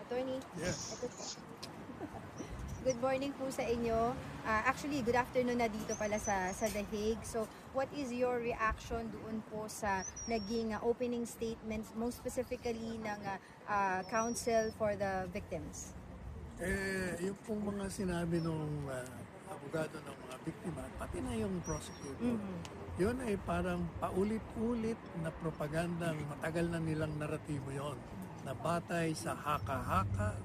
Attorney, Yes. ito po. Good morning po sa inyo. Actually, good afternoon na dito pala sa The Hague. So, what is your reaction doon po sa naging opening statements, most specifically ng counsel for the victims? Yung pong mga sinabi ng abogado ng mga biktima, pati na yung prosecutor, yun ay parang paulit-ulit na propagandang matagal na nilang naratibo yon, na batay sa haka-haka,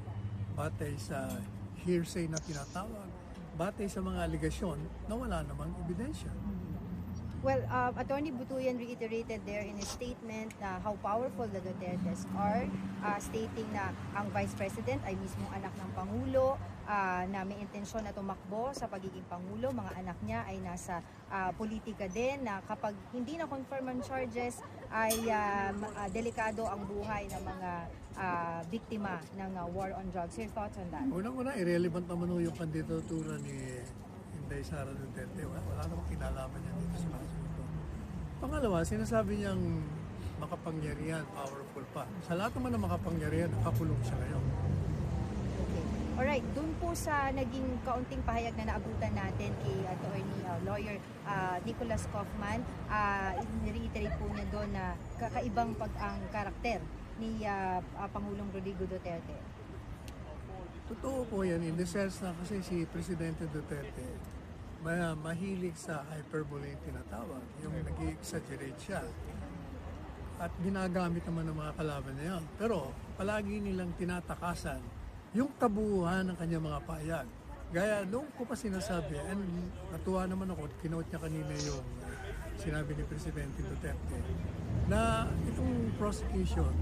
batay sa hearsay na tinatawag, batay sa mga aligasyon na wala namang ebidensya. Well, Attorney Butuyan reiterated there in his statement how powerful the Dutertes are, stating na ang Vice President ay mismong anak ng Pangulo, na may intensyon na tumakbo sa pagiging Pangulo. Mga anak niya ay nasa politika din, na kapag hindi na confirm ang charges ay delikado ang buhay ng mga biktima ng war on drugs. Your thoughts on that? Unang-una, irrelevant naman yung kandidatura ni Inday Sara Duterte. Wala namang kinalaman niya dito sa kaso ito. Pangalawa, sinasabi niyang makapangyarihan, powerful pa. Sa lahat naman ng makapangyarihan, nakakulong siya ngayon. Okay. Alright, dun po sa naging kaunting pahayag na naabutan natin kay attorney, lawyer Nicholas Kaufman, reiterate po niya doon na kakaibang ang karakter ni Pangulong Rodrigo Duterte. Totoo po yan, in the sense na kasi si Presidente Duterte, mahilig sa hyperbole yung tinatawag, yung nag-exaggerate siya. At ginagamit naman ng mga kalaban niya yan. Pero palagi nilang tinatakasan yung kabuuan ng kanyang mga pahayag. Gaya noong ko pa sinasabi, and natuwa naman ako, kinote niya kanina yung sinabi ni Presidente Duterte, na itong prosecution,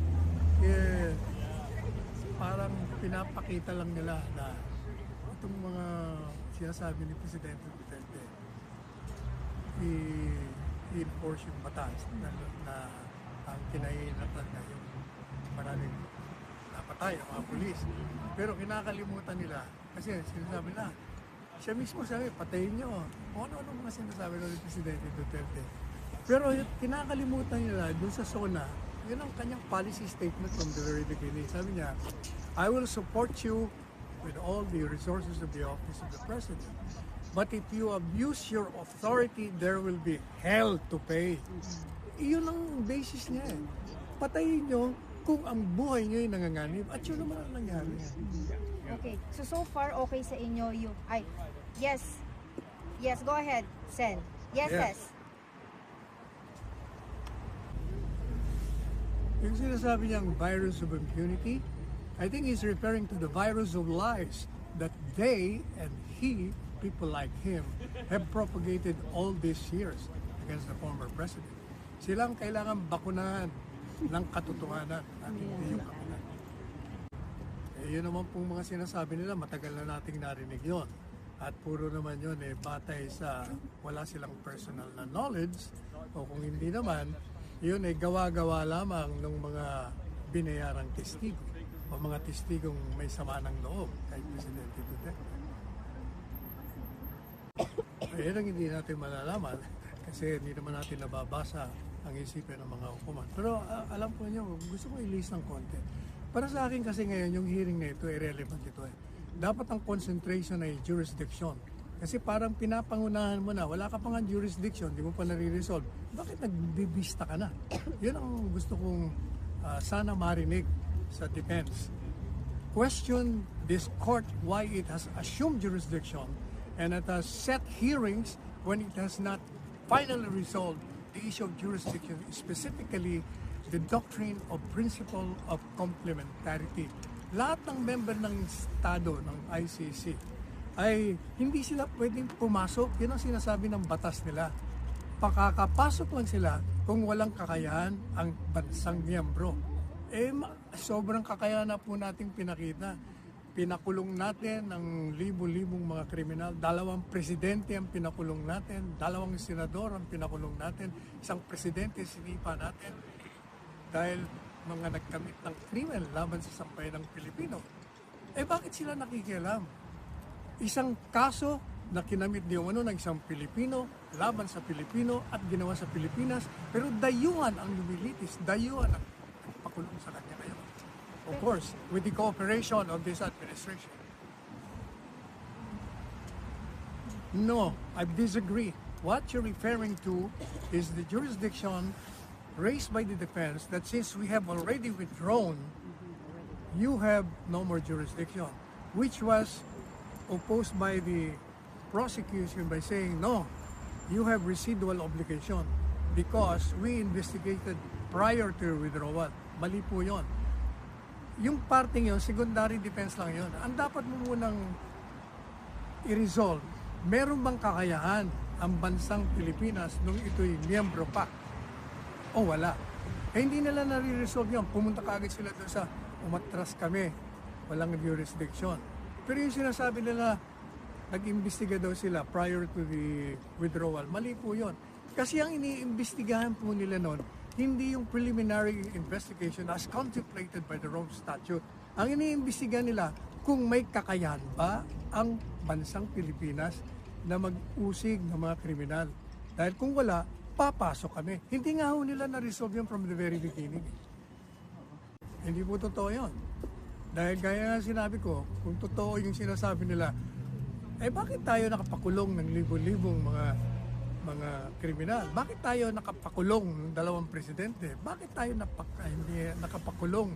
parang pinapakita lang nila na itong mga sinasabi ni Presidente Duterte, i-enforce yung batas na ang kinahinatan na yung maraming napatay ang mga pulis. Pero kinakalimutan nila kasi sinasabi na siya mismo sabi, patayin nyo. O ano mga sinasabi ng Presidente Duterte. Pero kinakalimutan nila dun sa SONA, yun ang kanyang policy statement from the very beginning. Sabi niya, I will support you with all the resources of the office of the President. But if you abuse your authority, there will be hell to pay. Iyon ang basis niya eh. Patayin nyo kung ang buhay nyo ay nanganganib. At yun naman ang nangyari. Okay, so far okay sa inyo yung, yes, go ahead, Sen. Yes. Yung sinasabi niyang virus of impunity, I think he's referring to the virus of lies that they and he, people like him, have propagated all these years against the former president. Silang kailangan bakunahan ng katotohanan at hindi yung kapilan. Yun naman pong mga sinasabi nila, matagal na nating narinig yon. At puro naman yun batay sa wala silang personal na knowledge, o kung hindi naman, yun gawa-gawa lamang ng mga binayarang testigo o mga testigong may sama ng loob kay Presidente Duterte. Ayun ang hindi natin malalaman kasi hindi naman natin nababasa ang isipin ng mga hukuman. Pero alam po niyo, gusto ko i-list ng konti. Para sa akin kasi ngayon, yung hearing na ito, irrelevant ito eh. Dapat ang concentration ay jurisdiction. Kasi parang pinapangunahan mo na, wala ka pa nga jurisdiction, di mo pa nare-resolve. Bakit nagbibista ka na? Yun ang gusto kong sana marinig sa defense. Question this court why it has assumed jurisdiction and it has set hearings when it has not finally resolved the issue of jurisdiction, specifically the doctrine of principle of complementarity. Lahat ng member ng Estado ng ICC ay hindi sila pwedeng pumasok. Yun ang sinasabi ng batas nila. Pakakapasok lang sila kung walang kakayahan ang bansang miyembro. Sobrang kakayahan na po nating pinakita. Pinakulong natin ng libo-libong mga kriminal. 2 presidente ang pinakulong natin. 2 senador ang pinakulong natin. Isang presidente sinipa natin dahil mga nagkamit ng krimen laban sa sambayan ng Pilipino. Bakit sila nakikialam? Isang kaso na kinamit di umano ng isang Pilipino laban sa Pilipino at ginawa sa Pilipinas, pero dayuhan ang lumilitis, dayuhan ang pakulong sa kanya ngayon. of course, with the cooperation of this administration. No, I disagree. What you're referring to is the jurisdiction raised by the defense that since we have already withdrawn, you have no more jurisdiction, which was opposed by the prosecution by saying, no, you have residual obligation because we investigated prior to your withdrawal. Mali po yun. Yung parting yun, secondary defense lang yun. Ang dapat mo munang i-resolve, meron bang kakayahan ang bansang Pilipinas nung ito'y miyembro pa? O wala. Eh hindi nila nare-resolve yun. Pumunta kaagad sila doon sa umatras kami. Walang jurisdiction. Pero yung sinasabi nila, nag-imbestiga daw sila prior to the withdrawal. Mali po yun. Kasi ang iniimbestigahan po nila noon, hindi yung preliminary investigation as contemplated by the Rome Statute. Ang iniimbestigahan nila, kung may kakayahan ba ang bansang Pilipinas na mag-usig ng mga kriminal. Dahil kung wala, papasok kami. Hindi nga ho nila na-resolve yun from the very beginning. Hindi po totoo yun. Dahil gaya nga sinabi ko, kung totoo yung sinasabi nila, eh bakit tayo nakapakulong ng libo-libong mga kriminal? Bakit tayo nakapakulong ng 2 presidente? Bakit tayo hindi nakapakulong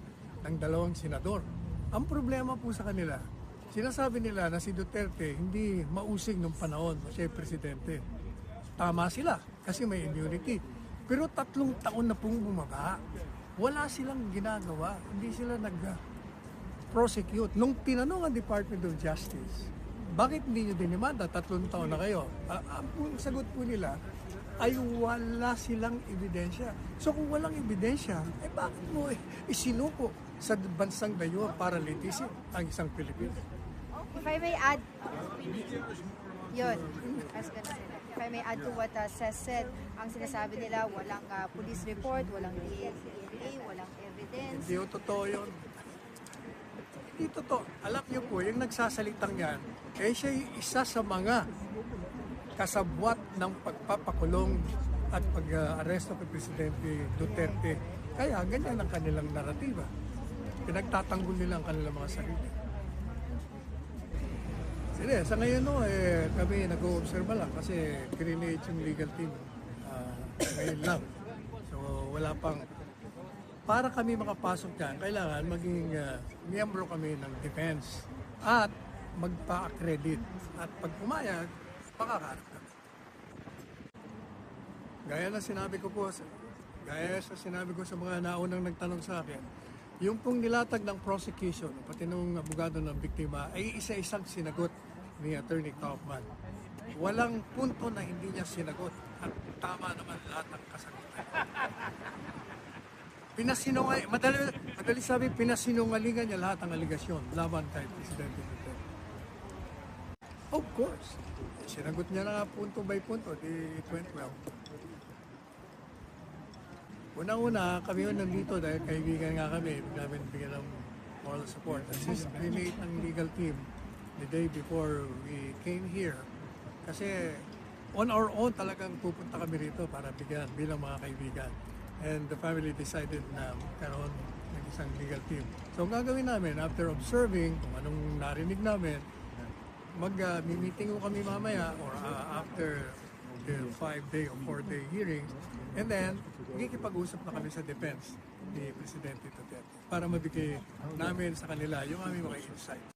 ng 2 senador? Ang problema po sa kanila, sinasabi nila na si Duterte hindi mausig nung panahon na siya presidente. Tama sila kasi may immunity. Pero 3 taon na pong bumaba. Wala silang ginagawa. Hindi sila nag-prosecute. Nung tinanong ang Department of Justice, bakit hindi nyo dinimanda? 3 taon na kayo. Ang sagot po nila ay wala silang ebidensya. So kung walang ebidensya, eh bakit mo isinuko sa bansang dayo para litisin ang isang Pilipino? If I may add, yun, I was gonna say that. If I may add to what Seth said, ang sinasabi nila, walang police report, walang DNA, walang evidence. Hindi ho totoo yun. Hindi totoo. Alam niyo po, yung nagsasalitang yan, eh siya isa sa mga kasabwat ng pagpapakulong at pag-aresto kay Presidente Duterte. Kaya ganyan ang kanilang naratiba. Pinagtatanggol nila ang kanilang mga sarili. Sige, sa ngayon kami nag-o-observe lang kasi create yung legal team ngayon lang. So wala pang para kami makapasok dyan, kailangan maging miyembro kami ng defense at magpa-accredit. At pag pumayag, makakaharap kami. Gaya sa sinabi ko sa mga naunang nagtanong sa akin, yung pong nilatag ng prosecution, pati nung abogado ng biktima, ay isa-isang sinagot ni Attorney Kaufman. Walang punto na hindi niya sinagot at tama naman lahat ng kasagutan. Madali sabi, pinasinungalingan niya lahat ng aligasyon laban kay Presidente Duterte. Of course, sinagot niya na punto by punto, it went well. Unang-una, kami yun nandito dahil kaibigan nga kami, namin bigyan ng moral support. At since we made ang legal team the day before we came here, kasi on our own talagang pupunta kami rito para bigyan bilang mga kaibigan. And the family decided na magkaroon ng isang legal team. So ang gagawin namin, after observing kung anong narinig namin, mag-meeting ko kami mamaya or after the 5-day or 4-day hearings, and then magkikipag-usap na kami sa defense ni Presidente Duterte para mabigay namin sa kanila yung aming mga insights.